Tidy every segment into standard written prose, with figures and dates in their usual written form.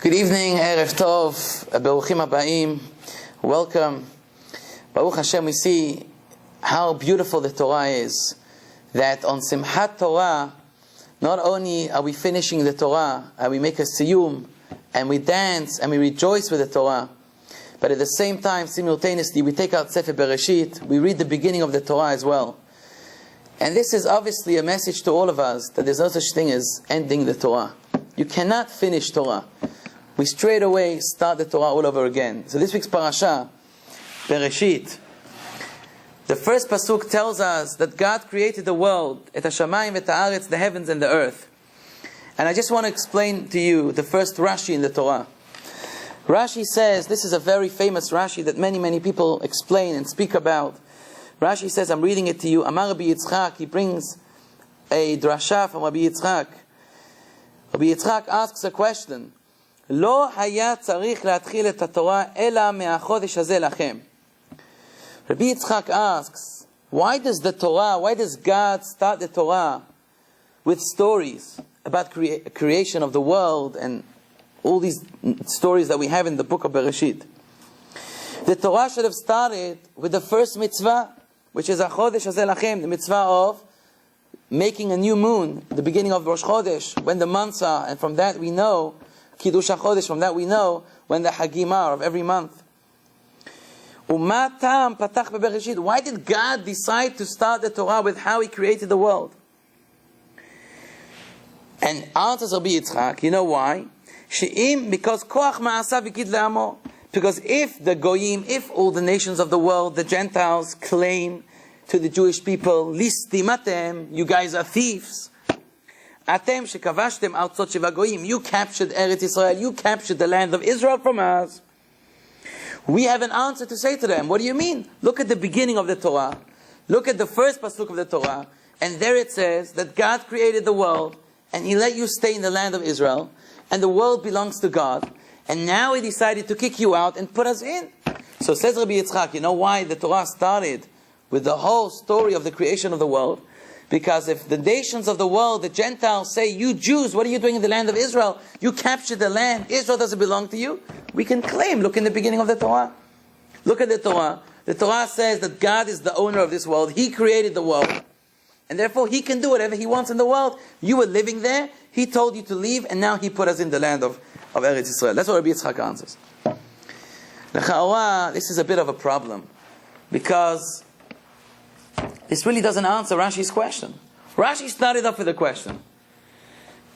Good evening, Erev Tov, Beruchim Habayim, welcome. Baruch Hashem, we see how beautiful the Torah is. That on Simchat Torah, not only are we finishing the Torah, we make a siyum, and we dance, and we rejoice with the Torah, but at the same time, simultaneously, we take out Sefer Bereshit, we read the beginning of the Torah as well. And this is obviously a message to all of us, that there's no such thing as ending the Torah. You cannot finish Torah. We straight away start the Torah all over again. So this week's Parashat Bereshit, the first pasuk tells us that God created the world, et hashamayim et haaretz, the heavens and the earth. And I just want to explain to you the first Rashi in the Torah. Rashi says, this is a very famous Rashi that many people explain and speak about. Rashi says, I'm reading it to you, Amar Rabbi Yitzchak, he brings a drasha from Rabbi Yitzchak. Rabbi Yitzchak asks a question. לא היה צריך להתחיל את התורה אלא מהחודש הזה לכם. Rabbi Yitzchak asks, why does God start the Torah with stories about creation of the world and all these stories that we have in the book of Bereshit? The Torah should have started with the first mitzvah, which is החודש הזה לכם, the mitzvah of making a new moon, the beginning of Rosh Chodesh, when the months are, and from that we know Kiddush HaChodesh, from that we know when the Hagim are of every month. Why did God decide to start the Torah with how He created the world? And answers Rabbi Yitzchak, you know why? Because if the Goyim, if all the nations of the world, the Gentiles, claim to the Jewish people, listimatem, you guys are thieves. Atem shekavashtem altzot sheva goyim, you captured Eretz Israel, you captured the land of Israel from us. We have an answer to say to them. What do you mean? Look at the beginning of the Torah. Look at the first pasuk of the Torah, and there it says that God created the world, and He let you stay in the land of Israel, and the world belongs to God, and now He decided to kick you out and put us in. So says Rabbi Yitzchak, you know why the Torah started with the whole story of the creation of the world? Because if the nations of the world, the Gentiles, say, you Jews, what are you doing in the land of Israel? You captured the land. Israel doesn't belong to you. We can claim, look in the beginning of the Torah. Look at the Torah. The Torah says that God is the owner of this world. He created the world. And therefore, He can do whatever He wants in the world. You were living there. He told you to leave, and now He put us in the land of Eretz Israel. That's what Rabbi Yitzchak answers. This is a bit of a problem. Because this really doesn't answer Rashi's question. Rashi started off with a question.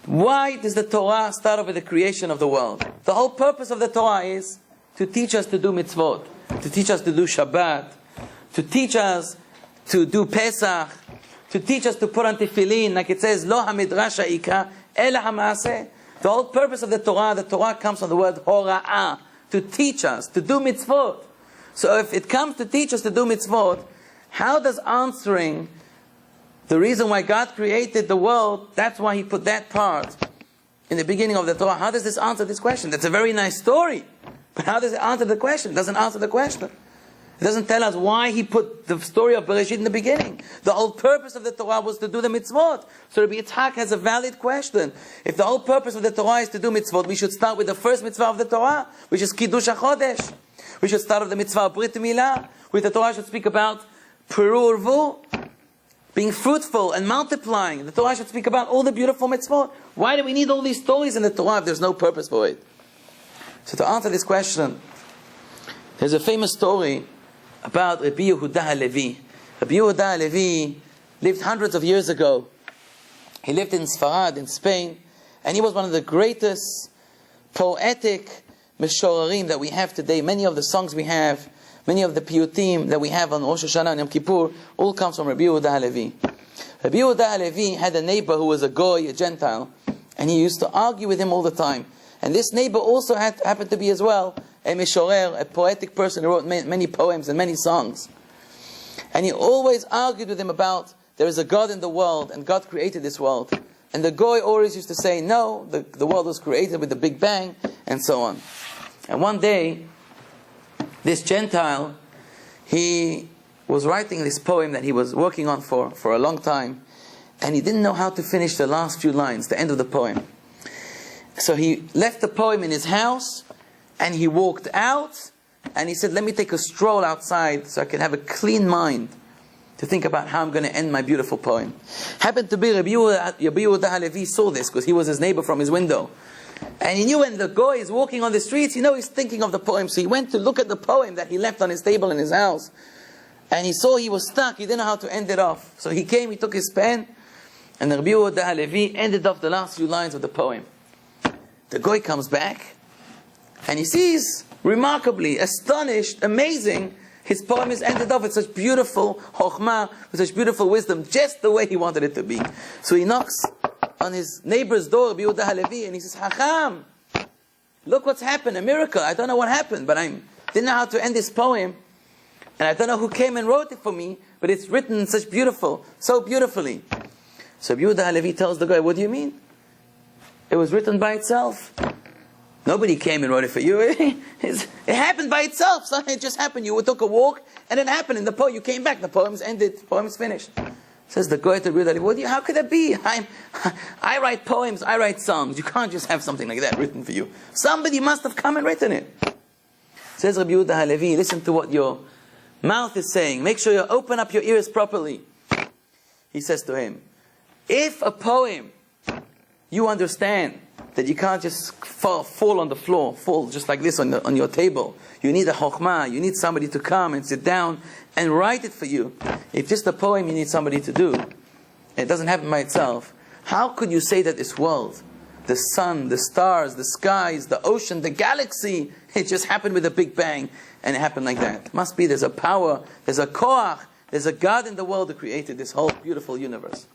Why does the Torah start off with the creation of the world? The whole purpose of the Torah is to teach us to do mitzvot, to teach us to do Shabbat, to teach us to do Pesach, to teach us to put on tefillin, like it says, Lo hamidrash ha'ikra, ela ha'maaseh. The whole purpose of the Torah comes from the word hora'ah, to teach us, to do mitzvot. So if it comes to teach us to do mitzvot, how does answering the reason why God created the world, that's why He put that part in the beginning of the Torah, how does this answer this question? That's a very nice story. But how does it answer the question? It doesn't answer the question. It doesn't tell us why He put the story of Bereshit in the beginning. The whole purpose of the Torah was to do the mitzvot. So Rabbi Yitzchak has a valid question. If the whole purpose of the Torah is to do mitzvot, we should start with the first mitzvah of the Torah, which is Kiddush HaChodesh. We should start with the mitzvah of Brit Milah, which the Torah should speak about Peru Urvu, being fruitful and multiplying. The Torah should speak about all the beautiful mitzvot. Why do we need all these stories in the Torah if there's no purpose for it? So to answer this question, there's a famous story about Rabbi Yehuda HaLevi. Rabbi Yehuda HaLevi lived hundreds of years ago. He lived in Sfarad, in Spain, and he was one of the greatest poetic meshorarim that we have today. Many of the songs we have, many of the piyutim that we have on Rosh Hashanah and Yom Kippur, all comes from Rabbi Yehuda HaLevi. Rabbi Yehuda HaLevi had a neighbor who was a goy, a Gentile, and he used to argue with him all the time. And this neighbor also happened to be as well a meshorer, a poetic person who wrote many poems and many songs. And he always argued with him about there is a God in the world and God created this world. And the goy always used to say, no, the world was created with the Big Bang, and so on. And one day, this Gentile, he was writing this poem that he was working on for a long time, and he didn't know how to finish the last few lines, the end of the poem. So he left the poem in his house, and he walked out, and he said, let me take a stroll outside so I can have a clean mind to think about how I'm going to end my beautiful poem. Happened to be Rabbi Yehuda Halevi saw this because he was his neighbor from his window. And he knew when the guy is walking on the streets, he's thinking of the poem. So he went to look at the poem that he left on his table in his house. And he saw he was stuck. He didn't know how to end it off. So he came, he took his pen, and Rabbi Yehuda Halevi ended off the last few lines of the poem. The guy comes back, and he sees, remarkably, astonished, amazing, his poem is ended off with such beautiful chokhmah, with such beautiful wisdom, just the way he wanted it to be. So he knocks on his neighbor's door, Rabbi Yehuda Halevi, and he says, Hacham, look what's happened, a miracle. I don't know what happened, but I didn't know how to end this poem, and I don't know who came and wrote it for me, but it's written so beautifully. So Rabbi Yehuda Halevi tells the guy, what do you mean? It was written by itself. Nobody came and wrote it for you. It happened by itself. Something just happened. You took a walk, and it happened. In the poem, you came back. The poem's ended. The poem's finished. Says the guy to Rabbi Yehuda, how could that be? I write poems. I write songs. You can't just have something like that written for you. Somebody must have come and written it. Says Rabbi Yehuda Halevi, listen to what your mouth is saying. Make sure you open up your ears properly. He says to him, if a poem, you understand that you can't just fall on the floor, fall just like this on your table. You need a chokhmah, you need somebody to come and sit down and write it for you. If just a poem you need somebody to do, it doesn't happen by itself. How could you say that this world, the sun, the stars, the skies, the ocean, the galaxy, it just happened with a big bang and it happened like that? Must be there's a power, there's a koach, there's a God in the world who created this whole beautiful universe.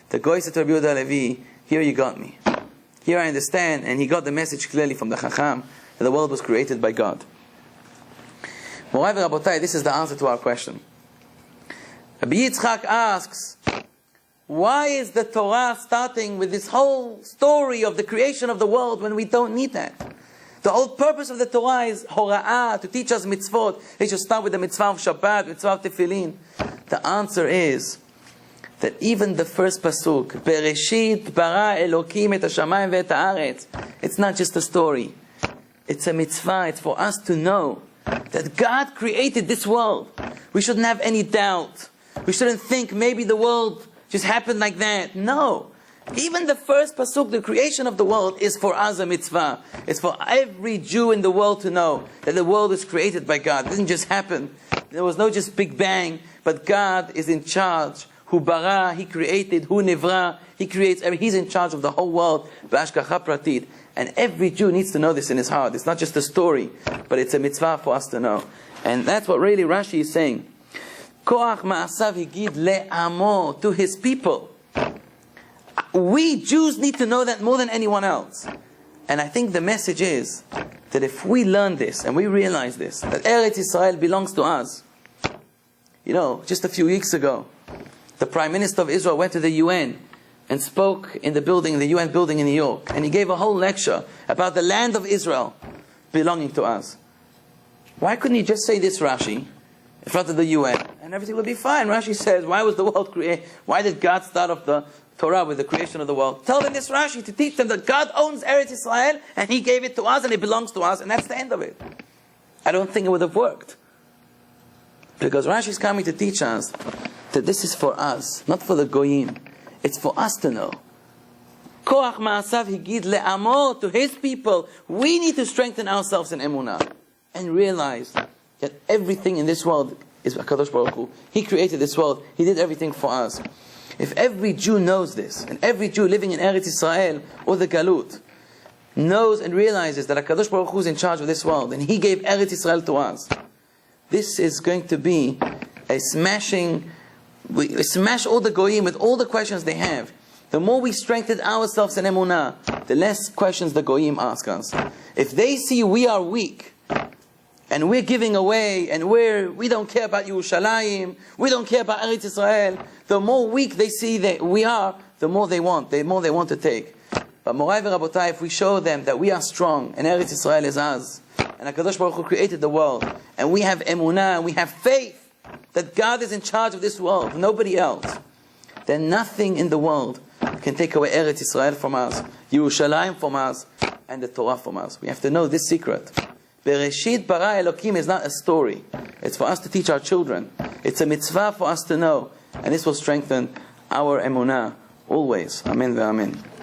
The Goy said to Rabbi Yehuda Halevi, here you got me. Here I understand, and he got the message clearly from the Chacham that the world was created by God. Moreover, Rabotai, this is the answer to our question. Rabbi Yitzchak asks, why is the Torah starting with this whole story of the creation of the world when we don't need that? The whole purpose of the Torah is hora'ah, to teach us mitzvot. It should start with the mitzvah of Shabbat, mitzvah of Tefillin. The answer is that even the first pasuk, Bereshit bara Elokim et hashamayim ve'et haaretz, it's not just a story. It's a mitzvah. It's for us to know that God created this world. We shouldn't have any doubt. We shouldn't think maybe the world just happened like that. No. Even the first pasuk, the creation of the world, is for us a mitzvah. It's for every Jew in the world to know that the world was created by God. It didn't just happen. There was no just big bang, but God is in charge. Hu bara, He created. Hu nivra, He creates. He's in charge of the whole world. B'ashgacha pratit. And every Jew needs to know this in his heart. It's not just a story, but it's a mitzvah for us to know. And that's what really Rashi is saying. Koach ma'asav higid le'amo, to his people. We Jews need to know that more than anyone else. And I think the message is that if we learn this and we realize this, that Eretz Yisrael belongs to us. Just a few weeks ago, the Prime Minister of Israel went to the UN and spoke in the UN building in New York. And he gave a whole lecture about the land of Israel belonging to us. Why couldn't he just say this, Rashi, in front of the UN? And everything would be fine. Rashi says, why was the world created? Why did God start off the Torah with the creation of the world? Tell them this, Rashi, to teach them that God owns Eretz Yisrael and He gave it to us and it belongs to us, and that's the end of it. I don't think it would have worked. Because Rashi is coming to teach us that this is for us, not for the Goyim. It's for us to know. Koach ma'asav higid le'amo, to his people. We need to strengthen ourselves in emunah and realize that everything in this world is HaKadosh Baruch Hu. He created this world. He did everything for us. If every Jew knows this, and every Jew living in Eretz Yisrael or the Galut knows and realizes that HaKadosh Baruch Hu is in charge of this world and He gave Eretz Yisrael to us, this is going to be a smashing. We smash all the goyim with all the questions they have. The more we strengthen ourselves in emunah, the less questions the goyim ask us. If they see we are weak, and we're giving away, and we don't care about Yerushalayim, we don't care about Eretz Yisrael, the more weak they see that we are, the more they want to take. But Morai v'Rabotai, if we show them that we are strong, and Eretz Yisrael is us, and HaKadosh Baruch Hu created the world, and we have emunah, and we have faith, that God is in charge of this world, nobody else, then nothing in the world can take away Eretz Israel from us, Yerushalayim from us, and the Torah from us. We have to know this secret. Bereshit bara Elokim is not a story. It's for us to teach our children. It's a mitzvah for us to know. And this will strengthen our emunah always. Amen ve'amen.